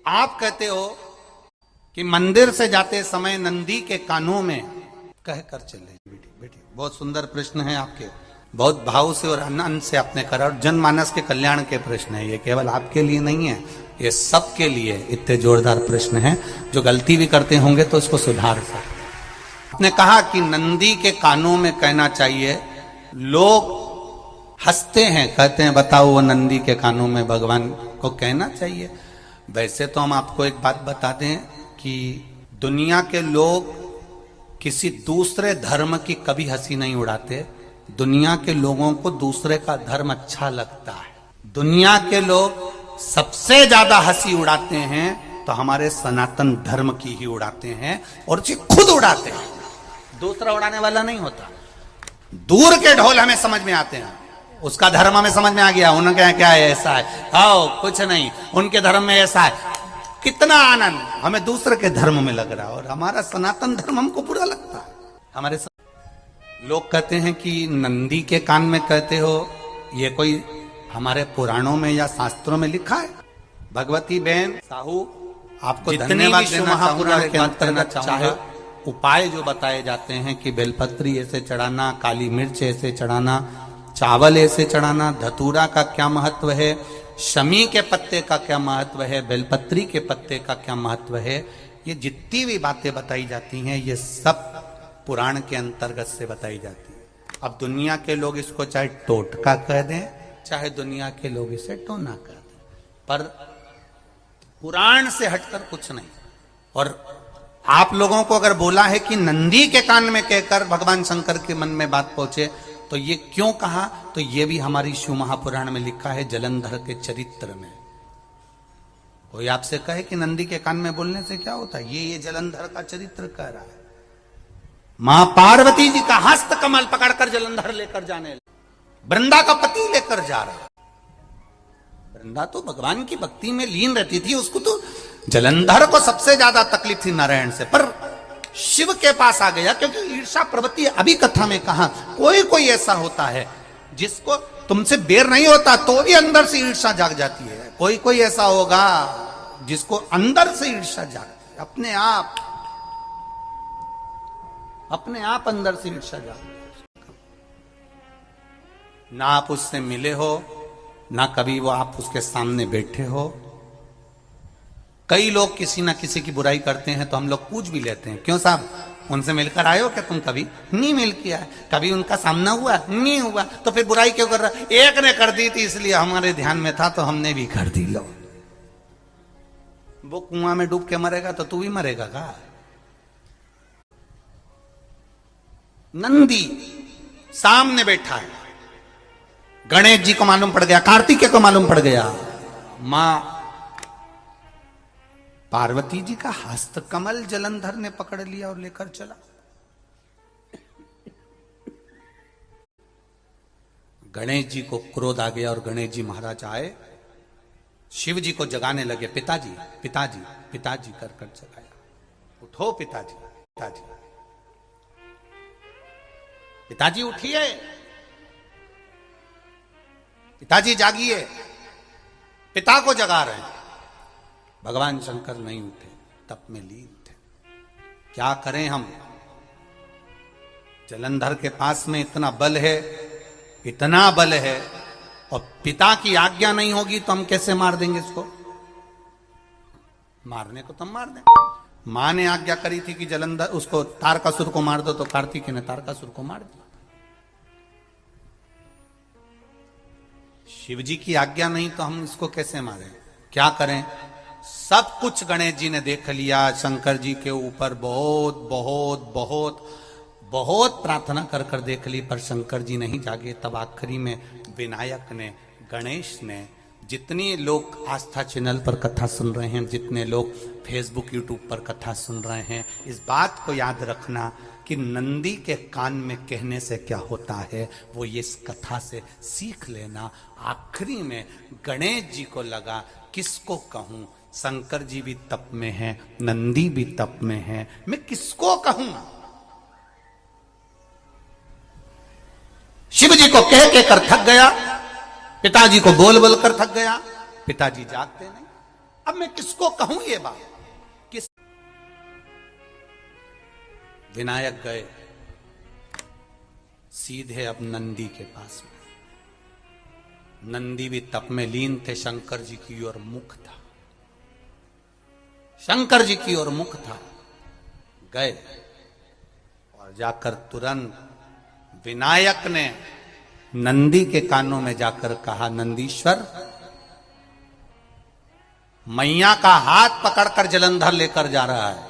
आप कहते हो कि मंदिर से जाते समय नंदी के कानों में कह कर चले। बेटी बहुत सुंदर प्रश्न है आपके, बहुत भाव से और आनंद से आपने करा, और जनमानस के कल्याण के प्रश्न है ये, केवल आपके लिए नहीं है, ये सबके लिए इतने जोरदार प्रश्न है। जो गलती भी करते होंगे तो उसको सुधार सकते। आपने कहा कि नंदी के कानों में कहना चाहिए, लोग हंसते हैं, कहते हैं बताओ वो नंदी के कानों में भगवान को कहना चाहिए। वैसे तो हम आपको एक बात बता दें कि दुनिया के लोग किसी दूसरे धर्म की कभी हंसी नहीं उड़ाते। दुनिया के लोगों को दूसरे का धर्म अच्छा लगता है। दुनिया के लोग सबसे ज्यादा हंसी उड़ाते हैं तो हमारे सनातन धर्म की ही उड़ाते हैं, और उसे खुद उड़ाते हैं, दूसरा उड़ाने वाला नहीं होता। दूर के ढोल हमें समझ में आते हैं, उसका धर्म हमें समझ में आ गया, उनका क्या है, ऐसा है, आओ कुछ नहीं, उनके धर्म में ऐसा है, कितना आनंद हमें दूसरे के धर्म में लग रहा है, और हमारा सनातन धर्म हमको बुरा लगता है। हमारे लोग कहते हैं कि नंदी के कान में कहते हो, ये कोई हमारे पुराणों में या शास्त्रों में लिखा है? भगवती बहन साहू, आपको धन्यवाद देना चाहूंगा के अंतर्गत चाहे उपाय जो बताए जाते हैं कि बेलपत्री ऐसे चढ़ाना, काली मिर्च ऐसे चढ़ाना, चावल ऐसे चढ़ाना, धतूरा का क्या महत्व है, शमी के पत्ते का क्या महत्व है, बेलपत्री के पत्ते का क्या महत्व है, ये जितनी भी बातें बताई जाती हैं ये सब पुराण के अंतर्गत से बताई जाती है। अब दुनिया के लोग इसको चाहे टोटका कह दें, चाहे दुनिया के लोग इसे टोना कह दें, पर पुराण से हटकर कुछ नहीं। और आप लोगों को अगर बोला है कि नंदी के कान में कहकर भगवान शंकर के मन में बात पहुंचे, तो ये क्यों कहा, तो ये भी हमारी शिव महापुराण में लिखा है, जलंधर के चरित्र में। कोई आपसे कहे कि नंदी के कान में बोलने से क्या होता है, ये जलंधर का चरित्र कह रहा है। मां पार्वती जी का हस्त कमल पकड़कर जलंधर लेकर जाने, वृंदा का पति लेकर जा रहा है। वृंदा तो भगवान की भक्ति में लीन रहती थी, उसको तो जलंधर को सबसे ज्यादा तकलीफ थी नारायण से, पर शिव के पास आ गया, क्योंकि ईर्षा प्रवृत्ति, अभी कथा में कहा, कोई ऐसा होता है जिसको तुमसे बेर नहीं होता तो भी अंदर से ईर्षा जाग जाती है। कोई ऐसा होगा जिसको अंदर से ईर्षा जागती है, अपने आप अंदर से ईर्षा जागती है। ना आप उससे मिले हो, ना कभी वो आप उसके सामने बैठे हो। कई लोग किसी ना किसी की बुराई करते हैं तो हम लोग पूछ भी लेते हैं, क्यों साहब उनसे मिलकर आए हो क्या तुम? कभी नहीं मिल किया है, कभी उनका सामना हुआ नहीं हुआ, तो फिर बुराई क्यों कर रहा? एक ने कर दी थी इसलिए हमारे ध्यान में था तो हमने भी कर दी। लो, वो कुआं में डूब के मरेगा तो तू भी मरेगा का? नंदी सामने बैठा है, गणेश जी को मालूम पड़ गया, कार्तिकेय को मालूम पड़ गया, मां पार्वती जी का हस्त कमल जलंधर ने पकड़ लिया और लेकर चला। गणेश जी को क्रोध आ गया और गणेश जी महाराज आए, शिव जी को जगाने लगे, पिताजी पिताजी पिताजी कर जगाया, उठो पिताजी पिताजी पिताजी उठिए, पिताजी जागिए, पिता को जगा रहे हैं। भगवान शंकर नहीं उठे, तप में लीन थे। क्या करें हम? जलंधर के पास में इतना बल है, इतना बल है, और पिता की आज्ञा नहीं होगी तो हम कैसे मार देंगे इसको? मारने को तो हम मार दें। मां ने आज्ञा करी थी कि जलंधर उसको तारकासुर को मार दो, तो कार्तिकेय ने तारकासुर को मार दिया। शिव जी की आज्ञा नहीं तो हम इसको कैसे मारें? क्या करें? सब कुछ गणेश जी ने देख लिया, शंकर जी के ऊपर बहुत बहुत बहुत बहुत प्रार्थना कर कर देख ली, पर शंकर जी नहीं जागे। तब आखिरी में विनायक ने, गणेश ने, जितने लोग आस्था चैनल पर कथा सुन रहे हैं, जितने लोग फेसबुक यूट्यूब पर कथा सुन रहे हैं, इस बात को याद रखना कि नंदी के कान में कहने से क्या होता है, वो ये इस कथा से सीख लेना। आखिरी में गणेश जी को लगा किसको कहूं, शंकर जी भी तप में हैं, नंदी भी तप में हैं, मैं किसको कहूं? शिव जी को कह के कर थक गया, पिताजी को बोल बोल कर थक गया। पिताजी जागते नहीं, अब मैं किसको कहूं ये बात? किस विनायक गए सीधे अब नंदी के पास में। नंदी भी तप में लीन थे, शंकर जी की ओर मुख था, शंकर जी की ओर मुख था। गए और जाकर तुरंत विनायक ने नंदी के कानों में जाकर कहा, नंदीश्वर, मैया का हाथ पकड़कर जलंधर लेकर जा रहा है,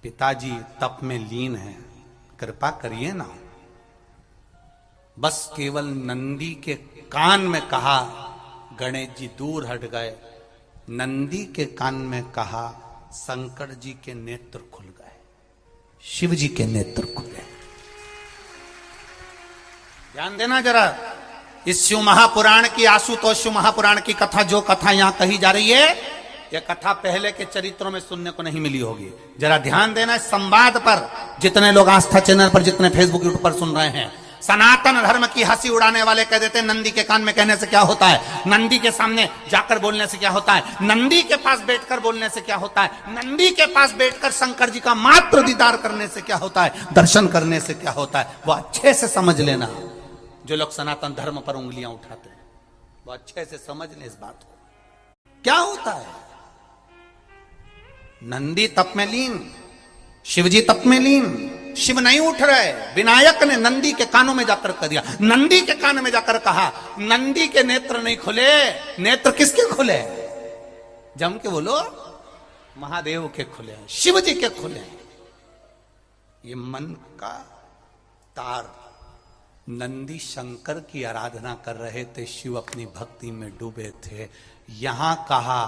पिताजी तप में लीन है, कृपा करिए ना। बस केवल नंदी के कान में कहा, गणेश जी दूर हट गए। नंदी के कान में कहा, शंकर जी के नेत्र खुल गए, शिव जी के नेत्र खुले। ध्यान देना जरा, इस शिव महापुराण की, आशुतोष शिव महापुराण की कथा, जो कथा यहां कही जा रही है, यह कथा पहले के चरित्रों में सुनने को नहीं मिली होगी। जरा ध्यान देना इस संवाद पर। जितने लोग आस्था चैनल पर, जितने फेसबुक यूट्यूब पर सुन रहे हैं, सनातन धर्म की हंसी उड़ाने वाले कह देते हैं नंदी के कान में कहने से क्या होता है, नंदी के सामने जाकर बोलने से क्या होता है, नंदी के पास बैठकर बोलने से क्या होता है, नंदी के पास बैठकर शंकर जी का मात्र दीदार करने से क्या होता है, दर्शन करने से क्या होता है। वो अच्छे से समझ लेना, जो लोग सनातन धर्म पर उंगलियां उठाते हैं, वो अच्छे से समझ ले इस बात को। क्या होता है, नंदी तप में लीन, शिवजी तप में लीन, शिव नहीं उठ रहे। विनायक ने नंदी के कानों में जाकर कह दिया, नंदी के कान में जाकर कहा, नंदी के नेत्र नहीं खुले। नेत्र किसके खुले? जम के बोलो, महादेव के खुले, शिव जी के खुले। ये मन का तार। नंदी शंकर की आराधना कर रहे थे, शिव अपनी भक्ति में डूबे थे। यहां कहा,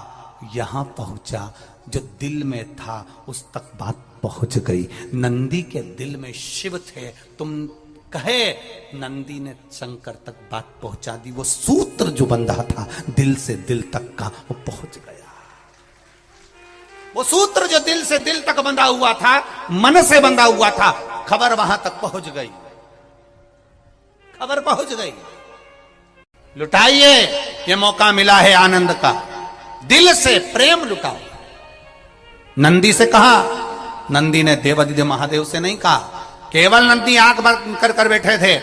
यहां पहुंचा, जो दिल में था उस तक बात पहुंच गई। नंदी के दिल में शिव थे, तुम कहे, नंदी ने शंकर तक बात पहुंचा दी। वो सूत्र जो बंधा था दिल से दिल तक का, वो पहुंच गया। वो सूत्र जो दिल से दिल तक बंधा हुआ था, मन से बंधा हुआ था, खबर वहां तक पहुंच गई, खबर पहुंच गई। लुटाइए, ये मौका मिला है आनंद का, दिल से प्रेम लुटाओ। नंदी से कहा, नंदी ने देवादिदेव महादेव से नहीं कहा। केवल नंदी आंख बंद कर बैठे थे,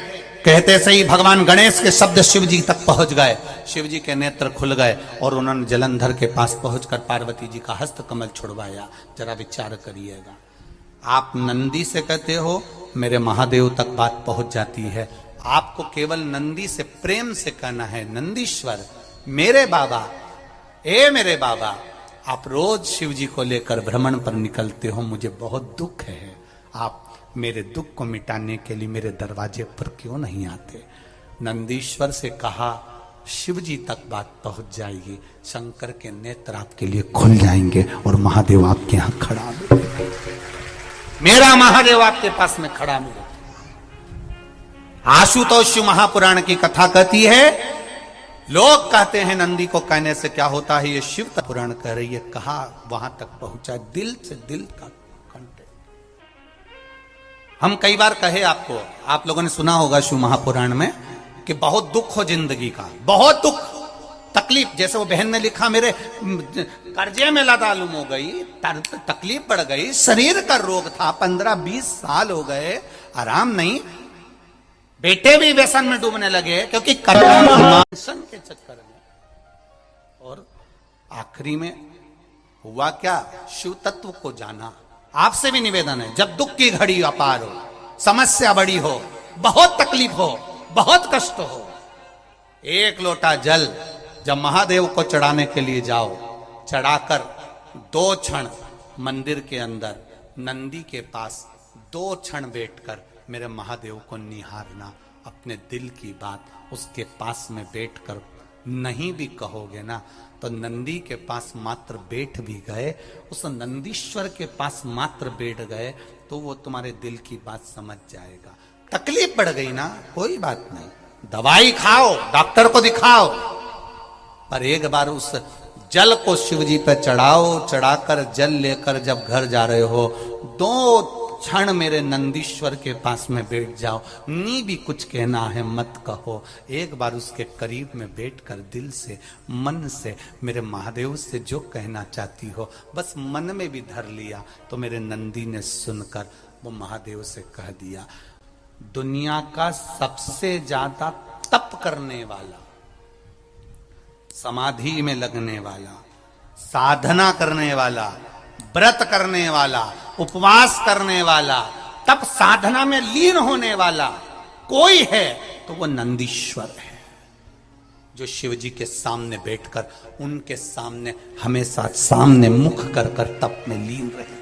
कहते से ही भगवान गणेश के शब्द शिव जी तक पहुंच गए। शिव जी के नेत्र खुल गए और उन्होंने जलंधर के पास पहुंचकर पार्वती जी का हस्त कमल छुड़वाया। जरा विचार करिएगा, आप नंदी से कहते हो मेरे महादेव तक बात पहुंच जाती है। आपको केवल नंदी से प्रेम से कहना है, नंदीश्वर मेरे बाबा, ए मेरे बाबा, आप रोज शिव जी को लेकर भ्रमण पर निकलते हो, मुझे बहुत दुख है, आप मेरे दुख को मिटाने के लिए मेरे दरवाजे पर क्यों नहीं आते। नंदीश्वर से कहा, शिव जी तक बात पहुंच जाएगी, शंकर के नेत्र आपके लिए खुल जाएंगे और महादेव आपके यहां खड़ा मिलेगा, मेरा महादेव आपके पास में खड़ा मिलेगा। आशुतोष महापुराण की कथा कहती है, लोग कहते हैं नंदी को कहने से क्या होता है, ये शिव पुराण कह रही है, कहा वहां तक पहुंचा, दिल से दिल का कांटेक्ट। हम कई बार कहे आपको, आप लोगों ने सुना होगा शिव महापुराण में कि बहुत दुख हो जिंदगी का, बहुत दुख तकलीफ। जैसे वो बहन ने लिखा, मेरे कर्जे में लदालुम हो गई, तकलीफ बढ़ गई, शरीर का रोग था, 15-20 साल हो गए, आराम नहीं, बेटे भी व्यसन में डूबने लगे क्योंकि व्यसन के चक्कर में। और आखिरी में हुआ क्या, शिव तत्व को जाना। आपसे भी निवेदन है, जब दुख की घड़ी अपार हो, समस्या बड़ी हो, बहुत तकलीफ हो, बहुत कष्ट हो, एक लोटा जल जब महादेव को चढ़ाने के लिए जाओ, चढ़ाकर 2 क्षण मंदिर के अंदर नंदी के पास 2 क्षण बैठकर मेरे महादेव को निहारना, अपने दिल की बात उसके पास में बैठकर नहीं भी कहोगे ना, तो नंदी के पास मात्र बैठ भी गए, उस नंदीश्वर के पास मात्र बैठ गए, तो वो तुम्हारे दिल की बात समझ जाएगा। तकलीफ बढ़ गई ना, कोई बात नहीं, दवाई खाओ, डॉक्टर को दिखाओ, पर एक बार उस जल को शिव जी पे चढ़ाओ। चढ़ाकर जल लेकर जब घर जा रहे हो, 2 क्षण मेरे नंदीश्वर के पास में बैठ जाओ, नी भी कुछ कहना है मत कहो, एक बार उसके करीब में बैठकर दिल से मन से मेरे महादेव से जो कहना चाहती हो बस मन में भी धर लिया। तो मेरे नंदी ने सुनकर वो महादेव से कह दिया, दुनिया का सबसे ज्यादा तप करने वाला, समाधि में लगने वाला, साधना करने वाला, व्रत करने वाला, उपवास करने वाला, तप साधना में लीन होने वाला कोई है तो वो नंदीश्वर है, जो शिव जी के सामने बैठकर उनके सामने हमेशा सामने मुख कर कर तप में लीन रहे।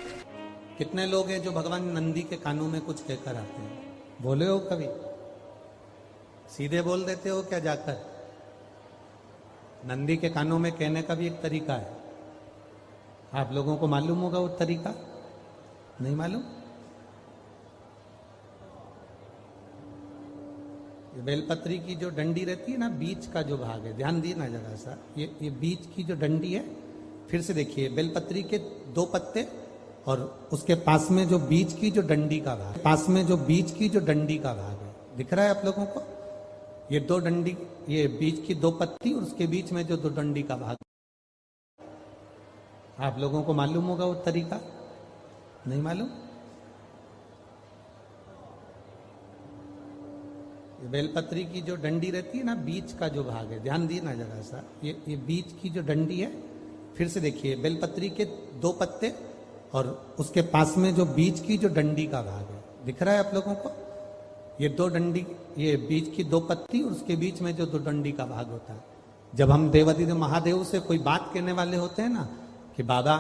कितने लोग हैं जो भगवान नंदी के कानों में कुछ कहकर आते हैं? बोले हो कभी? सीधे बोल देते हो क्या जाकर? नंदी के कानों में कहने का भी एक तरीका है, आप लोगों को मालूम होगा वो तरीका? नहीं मालूम? ये बेलपत्री की जो डंडी रहती है ना, बीच का जो भाग है, ध्यान दिए ना जरा सा, ये बीच की जो डंडी है, फिर से देखिए, बेलपत्री के 2 पत्ते और उसके पास में जो बीच की जो डंडी का भाग, पास में जो बीच की जो डंडी का भाग है, दिख रहा है आप लोगों को? ये 2 डंडी, ये बीच की 2 पत्ती और उसके बीच में जो 2 डंडी का भाग, आप लोगों को मालूम होगा वो तरीका? नहीं मालूम? ये बेलपत्री की जो डंडी रहती है ना, बीच का जो भाग है, ध्यान दिए ना जरा सा, ये बीच की जो डंडी है, फिर से देखिए, बेलपत्री के 2 पत्ते और उसके पास में जो बीच की जो डंडी का भाग है, दिख रहा है आप लोगों को? ये 2 डंडी, ये बीच की 2 पत्ती और उसके बीच में जो 2 डंडी का भाग होता है। जब हम देवादिदेव महादेव से कोई बात कहने वाले होते हैं ना कि बाबा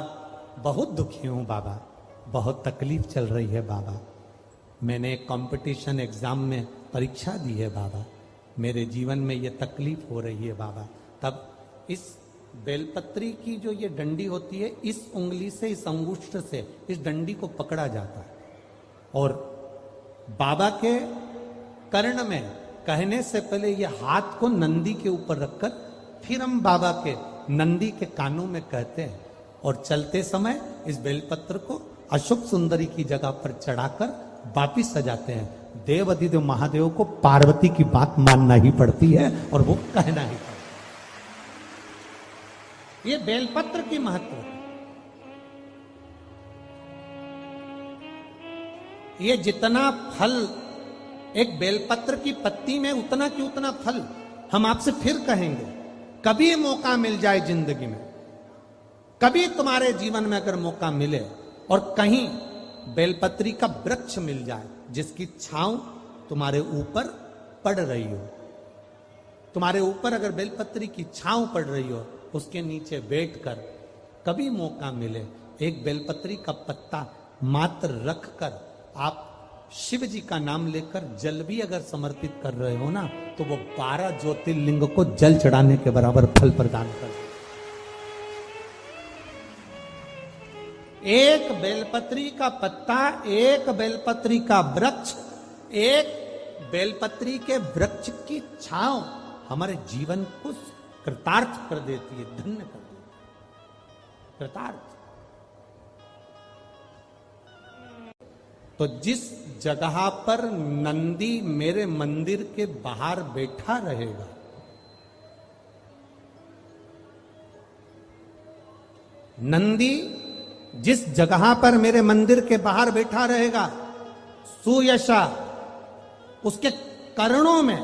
बहुत दुखी हूं, बाबा बहुत तकलीफ चल रही है, बाबा मैंने एक कंपटीशन एग्जाम में परीक्षा दी है, बाबा मेरे जीवन में ये तकलीफ हो रही है, बाबा, तब इस बेलपत्री की जो ये डंडी होती है, इस उंगली से, इस अंगुष्ठ से इस डंडी को पकड़ा जाता है और बाबा के कर्ण में कहने से पहले ये हाथ को नंदी के ऊपर रखकर फिर हम बाबा के नंदी के कानों में कहते हैं और चलते समय इस बेलपत्र को अशोक सुंदरी की जगह पर चढ़ाकर वापिस सजाते हैं। देव अधिदेव महादेव को पार्वती की बात मानना ही पड़ती है और वो कहना ही पड़ता है। ये बेलपत्र की महत्व है। ये जितना फल एक बेलपत्र की पत्ती में, उतना की उतना फल हम आपसे फिर कहेंगे। कभी मौका मिल जाए जिंदगी में, कभी तुम्हारे जीवन में अगर मौका मिले और कहीं बेलपत्री का वृक्ष मिल जाए जिसकी छांव तुम्हारे ऊपर पड़ रही हो, तुम्हारे ऊपर अगर बेलपत्री की छांव पड़ रही हो, उसके नीचे बैठकर कभी मौका मिले, एक बेलपत्री का पत्ता मात्र रखकर आप शिव जी का नाम लेकर जल भी अगर समर्पित कर रहे हो ना, तो वो 12 ज्योतिर्लिंग को जल चढ़ाने के बराबर फल प्रदान कर। एक बेलपत्री का पत्ता, एक बेलपत्री का वृक्ष, एक बेलपत्री के वृक्ष की छांव हमारे जीवन को कृतार्थ कर देती है, धन्य कर देती है, कृतार्थ। तो जिस जगह पर नंदी मेरे मंदिर के बाहर बैठा रहेगा, नंदी जिस जगह पर मेरे मंदिर के बाहर बैठा रहेगा, सुयशा उसके कर्णों में,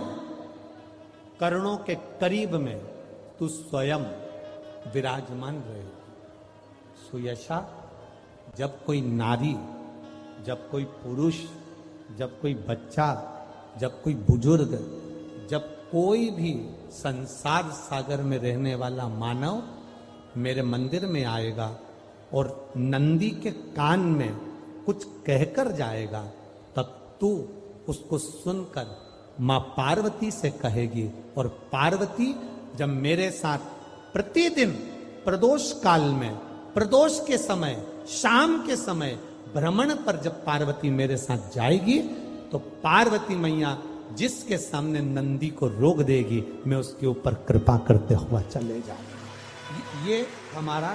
कर्णों के करीब में तू स्वयं विराजमान रहेगी। सुयशा, जब कोई नारी, जब कोई पुरुष, जब कोई बच्चा, जब कोई बुजुर्ग, जब कोई भी संसार सागर में रहने वाला मानव मेरे मंदिर में आएगा और नंदी के कान में कुछ कहकर जाएगा, तब तू उसको सुनकर मां पार्वती से कहेगी। और पार्वती जब मेरे साथ प्रतिदिन प्रदोष काल में, प्रदोष के समय, शाम के समय भ्रमण पर जब पार्वती मेरे साथ जाएगी, तो पार्वती मैया जिसके सामने नंदी को रोक देगी, मैं उसके ऊपर कृपा करते हुआ चले जाऊंगा। ये हमारा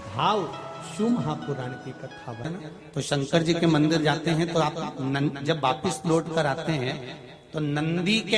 भाव शिव महापुराण की कथा बना। तो शंकर जी के मंदिर जाते हैं तो आप जब वापिस लौट कर आते हैं तो नंदी के